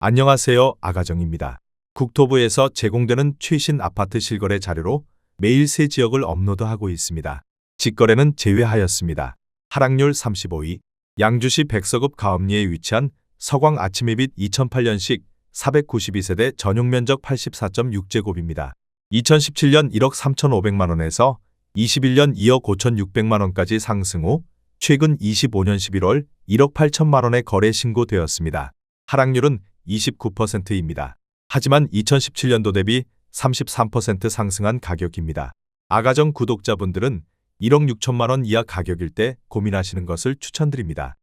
안녕하세요. 아가정입니다. 국토부에서 제공되는 최신 아파트 실거래 자료로 매일 새 지역을 업로드하고 있습니다. 직거래는 제외하였습니다. 하락률 35위. 양주시 백서읍 가업리에 위치한 서광 아침해빛 2008년식 492세대 전용면적 84.6제곱입니다. 2017년 1억 3,500만원에서 21년 2억 5,600만원까지 상승 후 최근 25년 11월 1억 8천만원에 거래 신고되었습니다. 하락률은 29%입니다. 하지만 2017년도 대비 33% 상승한 가격입니다. 아가정 구독자분들은 1억 6천만원 이하 가격일 때 고민하시는 것을 추천드립니다.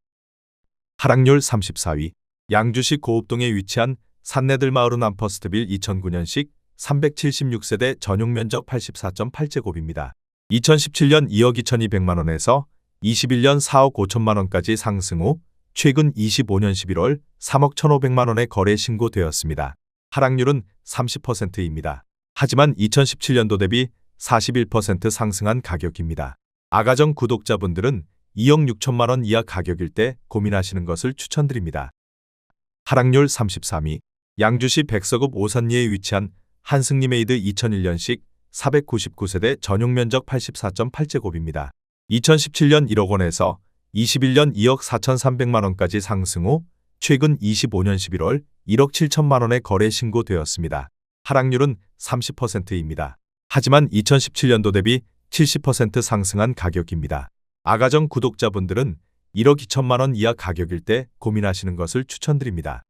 하락률 34위. 양주시 고읍동에 위치한 산내들마을은 암퍼스트빌 2009년식 376세대 전용면적 84.8제곱입니다. 2017년 2억 2,200만원에서 21년 4억 5천만원까지 상승 후 최근 25년 11월 3억 1,500만원에 거래 신고되었습니다. 하락률은 30%입니다. 하지만 2017년도 대비 41% 상승한 가격입니다. 아가정 구독자분들은 2억 6천만원 이하 가격일 때 고민하시는 것을 추천드립니다. 하락률 33위. 양주시 백서읍 오산리에 위치한 한승리메이드 2001년식 499세대 전용면적 84.8제곱입니다. 2017년 1억 원에서 21년 2억 4,300만원까지 상승 후 최근 25년 11월 1억 7천만원에 거래 신고되었습니다. 하락률은 30%입니다. 하지만 2017년도 대비 70% 상승한 가격입니다. 아가정 구독자분들은 1억 2천만원 이하 가격일 때 고민하시는 것을 추천드립니다.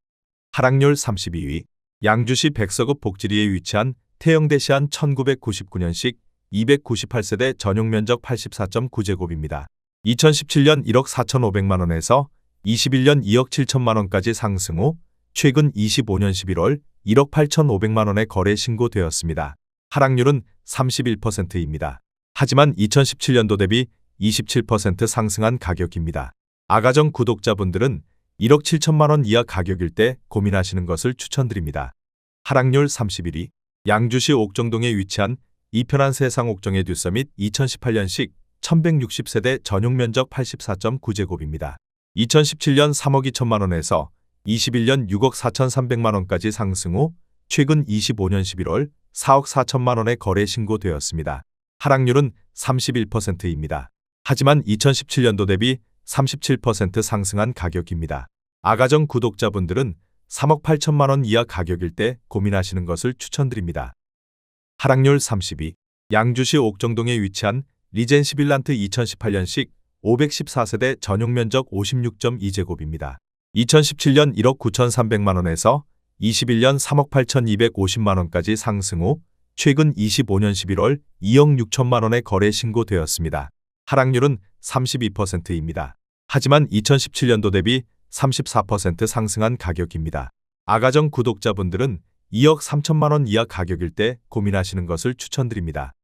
하락률 32위. 양주시 백서읍 복지리에 위치한 태영대시안 1999년식 298세대 전용면적 84.9제곱입니다. 2017년 1억 4,500만원에서 21년 2억 7천만원까지 상승 후 최근 25년 11월 1억 8,500만원에 거래 신고되었습니다. 하락률은 31%입니다. 하지만 2017년도 대비 27% 상승한 가격입니다. 아가정 구독자분들은 1억 7천만원 이하 가격일 때 고민하시는 것을 추천드립니다. 하락률 31위. 양주시 옥정동에 위치한 이편한 세상 옥정의 듀서밋 2018년식 1160세대 전용면적 84.9제곱입니다. 2017년 3억 2천만원에서 21년 6억 4,300만원까지 상승 후 최근 25년 11월 4억 4천만원에 거래 신고되었습니다. 하락률은 31%입니다. 하지만 2017년도 대비 37% 상승한 가격입니다. 아가정 구독자분들은 3억 8천만원 이하 가격일 때 고민하시는 것을 추천드립니다. 하락률 30위. 양주시 옥정동에 위치한 리젠시 빌란트 2018년식 514세대 전용면적 56.2제곱입니다. 2017년 1억 9,300만원에서 21년 3억 8,250만원까지 상승 후 최근 25년 11월 2억 6천만원에 거래 신고되었습니다. 하락률은 32%입니다. 하지만 2017년도 대비 34% 상승한 가격입니다. 아가정 구독자분들은 2억 3천만원 이하 가격일 때 고민하시는 것을 추천드립니다.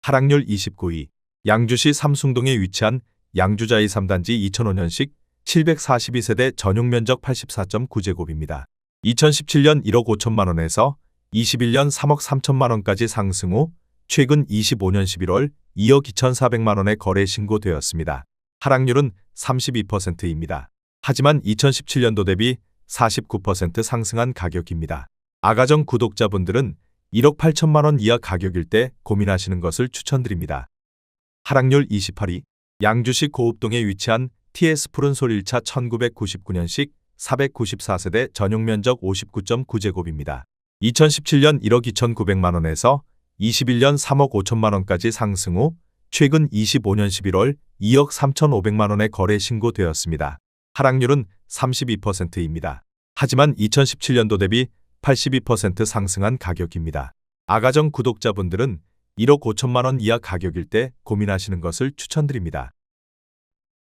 하락률 29위. 양주시 삼숭동에 위치한 양주자이 3단지 2005년식 742세대 전용면적 84.9제곱입니다. 2017년 1억 5천만원에서 21년 3억 3천만원까지 상승 후 최근 25년 11월 2억 2,400만원에 거래 신고되었습니다. 하락률은 32%입니다. 하지만 2017년도 대비 49% 상승한 가격입니다. 아가정 구독자분들은 1억 8천만원 이하 가격일 때 고민하시는 것을 추천드립니다. 하락률 28위. 양주시 고읍동에 위치한 TS 푸른솔 1차 1999년식 494세대 전용면적 59.9제곱입니다. 2017년 1억 2,900만원에서 21년 3억 5천만원까지 상승 후 최근 25년 11월 2억 3,500만원에 거래 신고되었습니다. 하락률은 32%입니다. 하지만 2017년도 대비 82% 상승한 가격입니다. 아가정 구독자분들은 1억 5천만원 이하 가격일 때 고민하시는 것을 추천드립니다.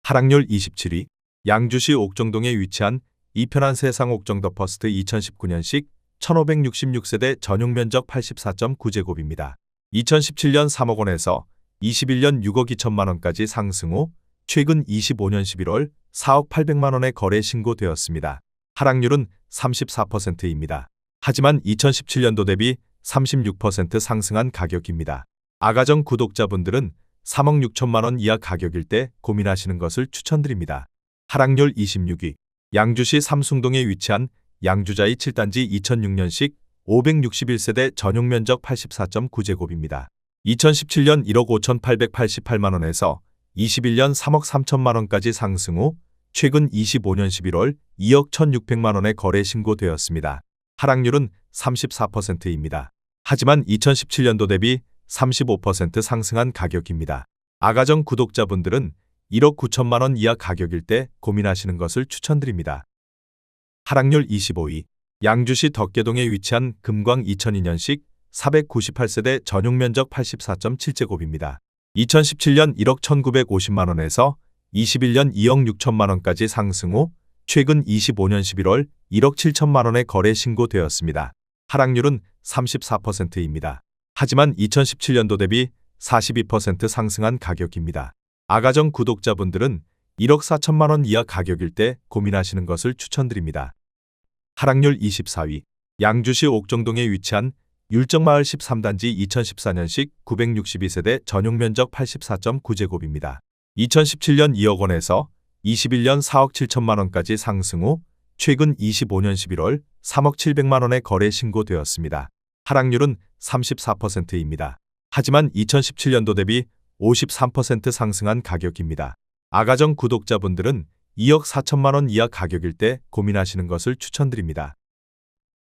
하락률 27위. 양주시 옥정동에 위치한 이편한 세상 옥정 더 퍼스트 2019년식 1566세대 전용면적 84.9제곱입니다. 2017년 3억 원에서 21년 6억 2천만원까지 상승 후 최근 25년 11월 4억 800만원에 거래 신고되었습니다. 하락률은 34%입니다. 하지만 2017년도 대비 36% 상승한 가격입니다. 아가정 구독자분들은 3억 6천만원 이하 가격일 때 고민하시는 것을 추천드립니다. 하락률 26위. 양주시 삼숭동에 위치한 양주자이 7단지 2006년식 561세대 전용 면적 84.9제곱입니다. 2017년 1억 5,888만원에서 21년 3억 3천만원까지 상승 후 최근 25년 11월 2억 1,600만원에 거래 신고되었습니다. 하락률은 34%입니다. 하지만 2017년도 대비 35% 상승한 가격입니다. 아가정 구독자분들은 1억 9천만원 이하 가격일 때 고민하시는 것을 추천드립니다. 하락률 25위. 양주시 덕계동에 위치한 금광 2002년식 498세대 전용 면적 84.7제곱입니다. 2017년 1억 1,950만원에서 21년 2억 6천만원까지 상승 후 최근 25년 11월 1억 7천만원에 거래 신고되었습니다. 하락률은 34%입니다. 하지만 2017년도 대비 42% 상승한 가격입니다. 아가정 구독자분들은 1억 4천만원 이하 가격일 때 고민하시는 것을 추천드립니다. 하락률 24위. 양주시 옥정동에 위치한 율정마을 13단지 2014년식 962세대 전용 면적 84.9제곱입니다. 2017년 2억 원에서 21년 4억 7천만원까지 상승 후 최근 25년 11월 3억 7백만원에 거래 신고되었습니다. 하락률은 34%입니다. 하지만 2017년도 대비 53% 상승한 가격입니다. 아가정 구독자분들은 2억 4천만원 이하 가격일 때 고민하시는 것을 추천드립니다.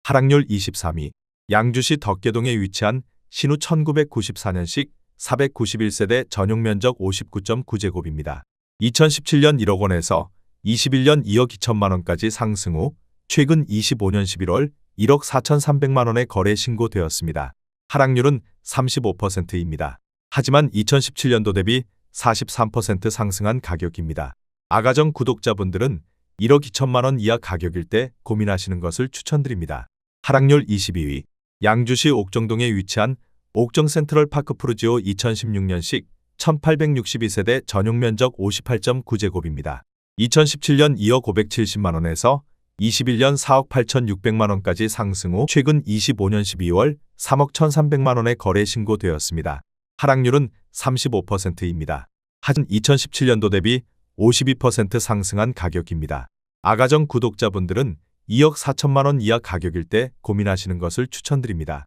하락률 23위. 양주시 덕계동에 위치한 신우 1994년식 491세대 전용 면적 59.9제곱입니다. 2017년 1억 원에서 21년 2억 2천만원까지 상승 후 최근 25년 11월 1억 4,300만원에 거래 신고되었습니다. 하락률은 35%입니다. 하지만 2017년도 대비 43% 상승한 가격입니다. 아가정 구독자분들은 1억 2천만원 이하 가격일 때 고민하시는 것을 추천드립니다. 하락률 22위. 양주시 옥정동에 위치한 옥정 센트럴파크 푸르지오 2016년식 1862세대 전용 면적 58.9제곱입니다. 2017년 2억 570만원에서 21년 4억 8,600만원까지 상승 후 최근 25년 12월 3억 1,300만원에 거래 신고되었습니다. 하락률은 35%입니다. 하지만 2017년도 대비 52% 상승한 가격입니다. 아가정 구독자분들은 2억 4천만원 이하 가격일 때 고민하시는 것을 추천드립니다.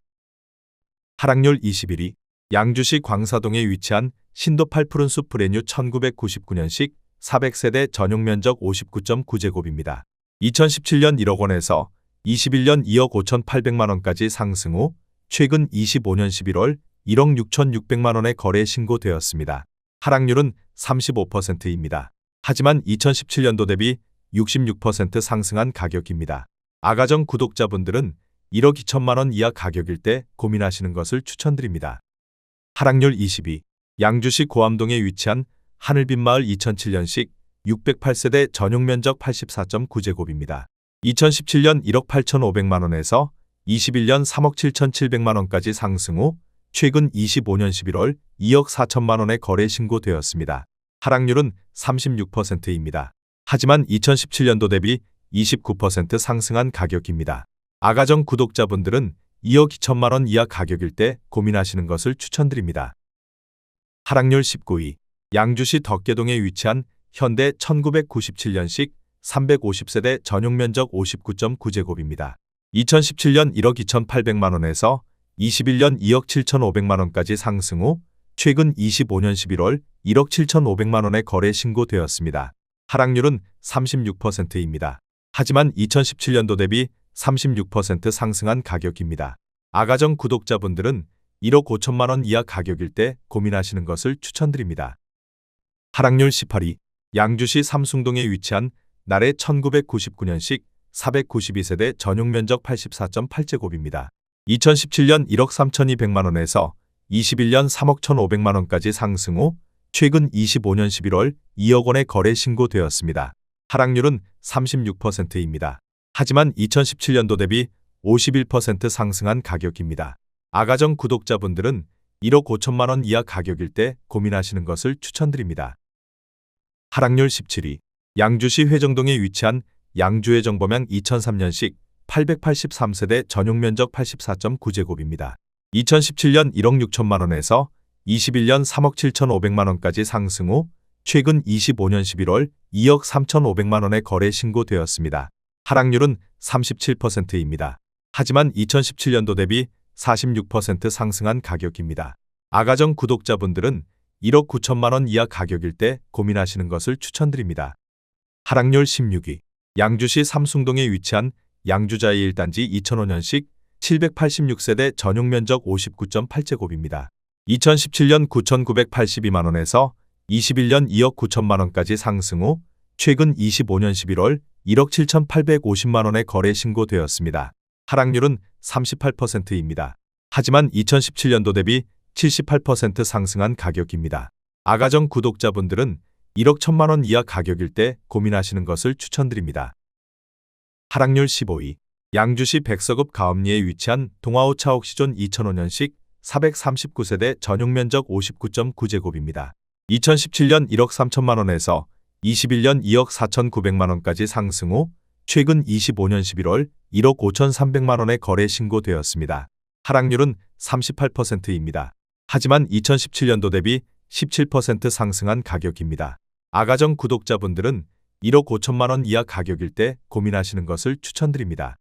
하락률 21위. 양주시 광사동에 위치한 신도 8푸른숲 브레뉴 1999년식 400세대 전용 면적 59.9제곱입니다. 2017년 1억 원에서 21년 2억 5,800만원까지 상승 후 최근 25년 11월 1억 6,600만원에 거래 신고되었습니다. 하락률은 35%입니다. 하지만 2017년도 대비 66% 상승한 가격입니다. 아가정 구독자분들은 1억 2천만원 이하 가격일 때 고민하시는 것을 추천드립니다. 하락률 22. 양주시 고암동에 위치한 하늘빛마을 2007년식 608세대 전용 면적 84.9제곱입니다. 2017년 1억 8,500만원에서 21년 3억 7,700만원까지 상승 후 최근 25년 11월 2억 4천만원에 거래 신고되었습니다. 하락률은 36%입니다. 하지만 2017년도 대비 29% 상승한 가격입니다. 아가정 구독자분들은 2억 2천만원 이하 가격일 때 고민하시는 것을 추천드립니다. 하락률 19위. 양주시 덕계동에 위치한 현대 1997년식 350세대 전용 면적 59.9제곱입니다. 2017년 1억 2,800만원에서 21년 2억 7,500만원까지 상승 후 최근 25년 11월 1억 7,500만원에 거래 신고되었습니다. 하락률은 36%입니다. 하지만 2017년도 대비 36% 상승한 가격입니다. 아가정 구독자분들은 1억 5천만원 이하 가격일 때 고민하시는 것을 추천드립니다. 하락률 18위. 양주시 삼숭동에 위치한 나래 1999년식 492세대 전용 면적 84.8제곱입니다. 2017년 1억 3,200만원에서 21년 3억 1,500만원까지 상승 후 최근 25년 11월 2억 원에 거래 신고되었습니다. 하락률은 36%입니다. 하지만 2017년도 대비 51% 상승한 가격입니다. 아가정 구독자분들은 1억 5천만원 이하 가격일 때 고민하시는 것을 추천드립니다. 하락률 17위. 양주시 회정동에 위치한 양주회정범양 2003년식 883세대 전용 면적 84.9제곱입니다. 2017년 1억 6천만원에서 21년 3억 7,500만원까지 상승 후 최근 25년 11월 2억 3,500만원에 거래 신고되었습니다. 하락률은 37%입니다. 하지만 2017년도 대비 46% 상승한 가격입니다. 아가정 구독자분들은 1억 9천만 원 이하 가격일 때 고민하시는 것을 추천드립니다. 하락률 16위. 양주시 삼숭동에 위치한 양주자이 1단지 2005년식 786세대 전용 면적 59.8제곱입니다. 2017년 9,982만 원에서 21년 2억 9천만 원까지 상승 후 최근 25년 11월 1억 7,850만 원에 거래 신고되었습니다. 하락률은 38%입니다. 하지만 2017년도 대비 78% 상승한 가격입니다. 아가정 구독자분들은 1억 1천만 원 이하 가격일 때 고민하시는 것을 추천드립니다. 하락률 15위. 양주시 백서급 가업리에 위치한 동아호 차옥시존 2005년식 439세대 전용 면적 59.9제곱입니다. 2017년 1억 3천만 원에서 21년 2억 4,900만 원까지 상승 후 최근 25년 11월 1억 5,300만 원에 거래 신고되었습니다. 하락률은 38%입니다. 하지만 2017년도 대비 17% 상승한 가격입니다. 아가정 구독자분들은 1억 5천만 원 이하 가격일 때 고민하시는 것을 추천드립니다.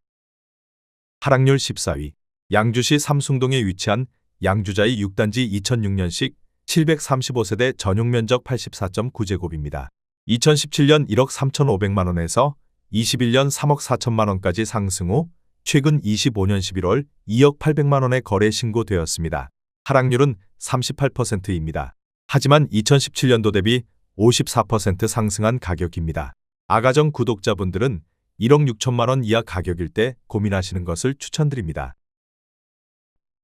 하락률 14위. 양주시 삼숭동에 위치한 양주자이 6단지 2006년식 735세대 전용 면적 84.9제곱입니다. 2017년 1억 3,500만 원에서 21년 3억 4천만 원까지 상승 후 최근 25년 11월 2억 800만 원에 거래 신고되었습니다. 하락률은 38%입니다. 하지만 2017년도 대비 54% 상승한 가격입니다. 아가정 구독자분들은 1억 6천만 원 이하 가격일 때 고민하시는 것을 추천드립니다.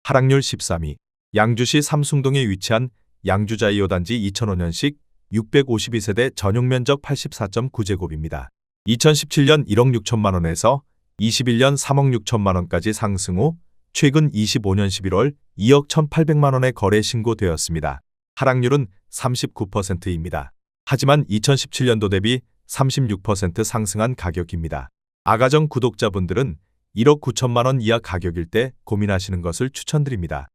하락률 13위. 양주시 삼숭동에 위치한 양주자이 5단지 2005년식 652세대 전용 면적 84.9제곱입니다. 2017년 1억 6천만 원에서 21년 3억 6천만 원까지 상승 후 최근 25년 11월 2억 1,800만 원에 거래 신고되었습니다. 하락률은 39%입니다. 하지만 2017년도 대비 36% 상승한 가격입니다. 아가정 구독자분들은 1억 9천만 원 이하 가격일 때 고민하시는 것을 추천드립니다.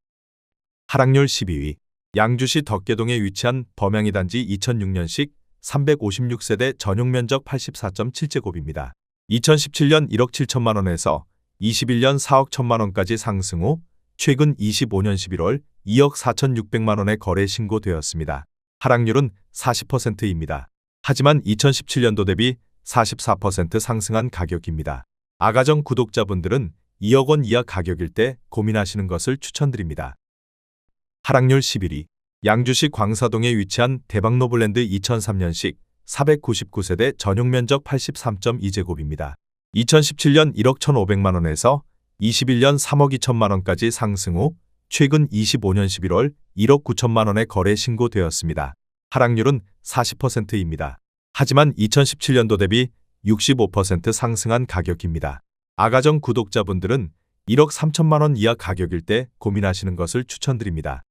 하락률 12위. 양주시 덕계동에 위치한 범양이 단지 2006년식 356세대 전용 면적 84.7제곱입니다. 2017년 1억 7천만 원에서 21년 4억 1천만 원까지 상승 후 최근 25년 11월 2억 4,600만 원에 거래 신고되었습니다. 하락률은 40%입니다. 하지만 2017년도 대비 44% 상승한 가격입니다. 아가정 구독자분들은 2억 원 이하 가격일 때 고민하시는 것을 추천드립니다. 하락률 11위. 양주시 광사동에 위치한 대박노블랜드 2003년식 499세대 전용 면적 83.2제곱입니다. 2017년 1억 1,500만 원에서 21년 3억 2천만 원까지 상승 후 최근 25년 11월 1억 9천만 원에 거래 신고되었습니다. 하락률은 40%입니다. 하지만 2017년도 대비 65% 상승한 가격입니다. 아가정 구독자분들은 1억 3천만 원 이하 가격일 때 고민하시는 것을 추천드립니다.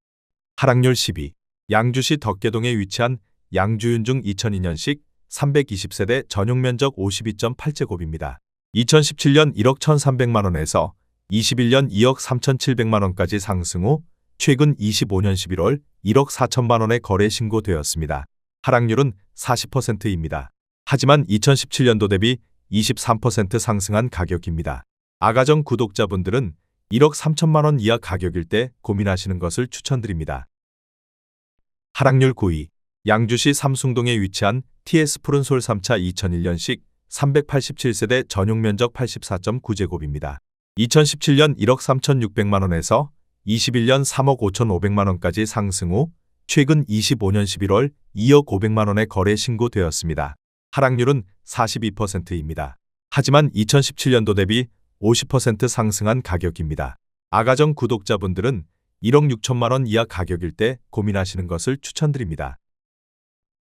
하락률 10위. 양주시 덕계동에 위치한 양주윤중 2002년식 320세대 전용 면적 52.8제곱입니다. 2017년 1억 1,300만 원에서 21년 2억 3,700만 원까지 상승 후 최근 25년 11월 1억 4천만 원에 거래 신고되었습니다. 하락률은 40%입니다. 하지만 2017년도 대비 23% 상승한 가격입니다. 아가정 구독자분들은 1억 3천만 원 이하 가격일 때 고민하시는 것을 추천드립니다. 하락률 9위. 양주시 삼숭동에 위치한 TS 푸른솔 3차 2001년식 387세대 전용 면적 84.9제곱입니다. 2017년 1억 3,600만 원에서 21년 3억 5,500만 원까지 상승 후 최근 25년 11월 2억 500만 원에 거래 신고되었습니다. 하락률은 42%입니다. 하지만 2017년도 대비 50% 상승한 가격입니다. 아가정 구독자분들은 1억 6천만 원 이하 가격일 때 고민하시는 것을 추천드립니다.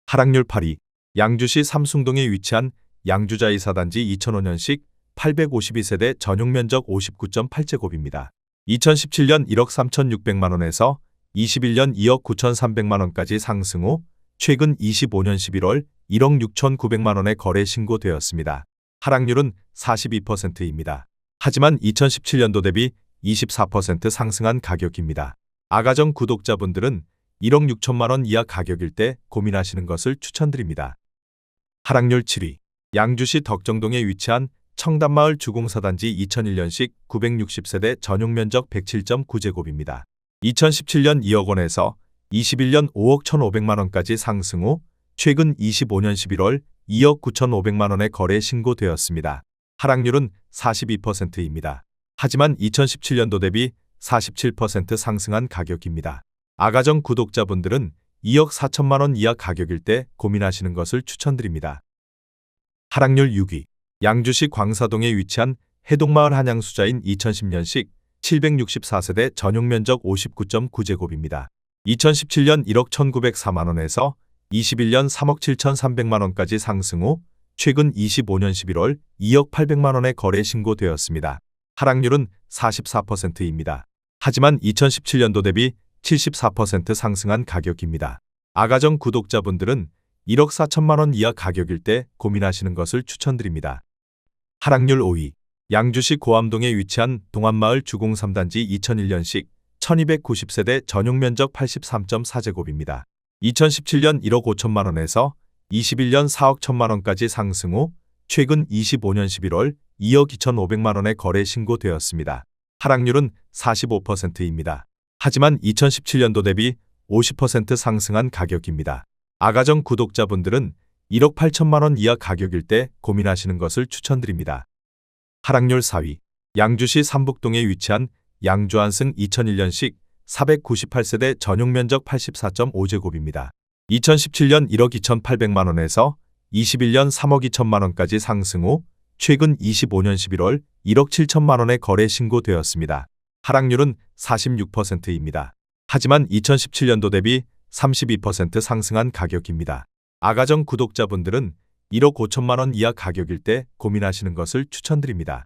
하락률 8위. 양주시 삼숭동에 위치한 양주자이 4단지 2005년식 852세대 전용 면적 59.8제곱입니다. 2017년 1억 3,600만 원에서 21년 2억 9,300만 원까지 상승 후 최근 25년 11월 1억 6,900만 원에 거래 신고되었습니다. 하락률은 42%입니다. 하지만 2017년도 대비 24% 상승한 가격입니다. 아가정 구독자분들은 1억 6천만 원 이하 가격일 때 고민하시는 것을 추천드립니다. 하락률 7위. 양주시 덕정동에 위치한 청담마을 주공사단지 2001년식 960세대 전용면적 107.9제곱입니다. 2017년 2억 원에서 21년 5억 1,500만 원까지 상승 후 최근 25년 11월 2억 9,500만 원에 거래 신고되었습니다. 하락률은 42%입니다. 하지만 2017년도 대비 47% 상승한 가격입니다. 아가정 구독자분들은 2억 4천만 원 이하 가격일 때 고민하시는 것을 추천드립니다. 하락률 6위. 양주시 광사동에 위치한 해동마을 한양수자인 2010년식 764세대 전용면적 59.9제곱입니다. 2017년 1억 1,904만 원에서 21년 3억 7,300만 원까지 상승 후 최근 25년 11월 2억 800만 원에 거래 신고되었습니다. 하락률은 44%입니다. 하지만 2017년도 대비 74% 상승한 가격입니다. 아가정 구독자분들은 1억 4천만 원 이하 가격일 때 고민하시는 것을 추천드립니다. 하락률 5위. 양주시 고암동에 위치한 동안마을 주공 3단지 2001년식 1290세대 전용면적 83.4제곱입니다. 2017년 1억 5천만 원에서 21년 4억 1천만 원까지 상승 후 최근 25년 11월 2억 2,500만 원에 거래 신고되었습니다. 하락률은 45%입니다. 하지만 2017년도 대비 50% 상승한 가격입니다. 아가정 구독자분들은 1억 8천만 원 이하 가격일 때 고민하시는 것을 추천드립니다. 하락률 4위. 양주시 삼북동에 위치한 양주안승 2001년식 498세대 전용면적 84.5제곱입니다. 2017년 1억 2,800만 원에서 21년 3억 2천만 원까지 상승 후 최근 25년 11월 1억 7천만 원에 거래 신고되었습니다. 하락률은 46%입니다. 하지만 2017년도 대비 32% 상승한 가격입니다. 아가정 구독자분들은 1억 5천만 원 이하 가격일 때 고민하시는 것을 추천드립니다.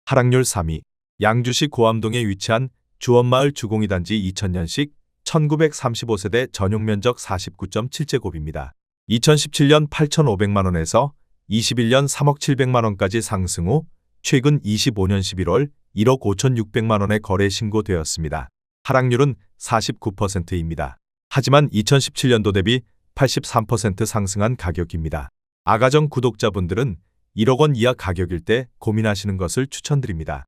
하락률 3위. 양주시 고암동에 위치한 주원마을 주공이단지 2000년식 1935세대 전용면적 49.7제곱입니다. 2017년 8,500만 원에서 21년 3억 700만 원까지 상승 후 최근 25년 11월 1억 5,600만 원에 거래 신고되었습니다. 하락률은 49%입니다. 하지만 2017년도 대비 83% 상승한 가격입니다. 아가정 구독자분들은 1억 원 이하 가격일 때 고민하시는 것을 추천드립니다.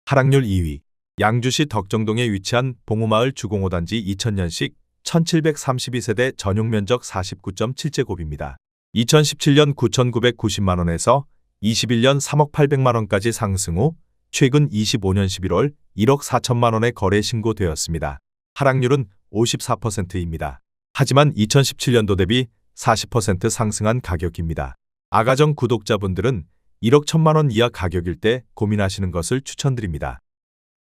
하락률 2위. 양주시 덕정동에 위치한 봉우마을 주공호단지 2000년식 1732세대 전용면적 49.7제곱입니다. 2017년 9,990만 원에서 21년 3억 800만 원까지 상승 후 최근 25년 11월 1억 4천만 원에 거래 신고되었습니다. 하락률은 54%입니다. 하지만 2017년도 대비 40% 상승한 가격입니다. 아가정 구독자분들은 1억 1천만 원 이하 가격일 때 고민하시는 것을 추천드립니다.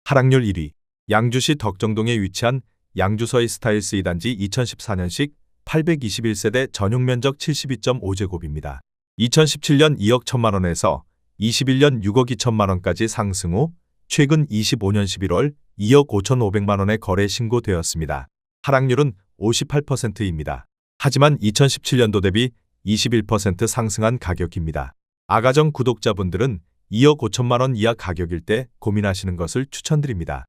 하락률 1위. 양주시 덕정동에 위치한 양주서이 스타일스 2단지 2014년식 821세대 전용면적 72.5제곱입니다. 2017년 2억 1천만 원에서 21년 6억 2천만 원까지 상승 후 최근 25년 11월 2억 5,500만 원에 거래 신고되었습니다. 하락률은 58%입니다. 하지만 2017년도 대비 21% 상승한 가격입니다. 아가정 구독자분들은 2억 5천만 원 이하 가격일 때 고민하시는 것을 추천드립니다.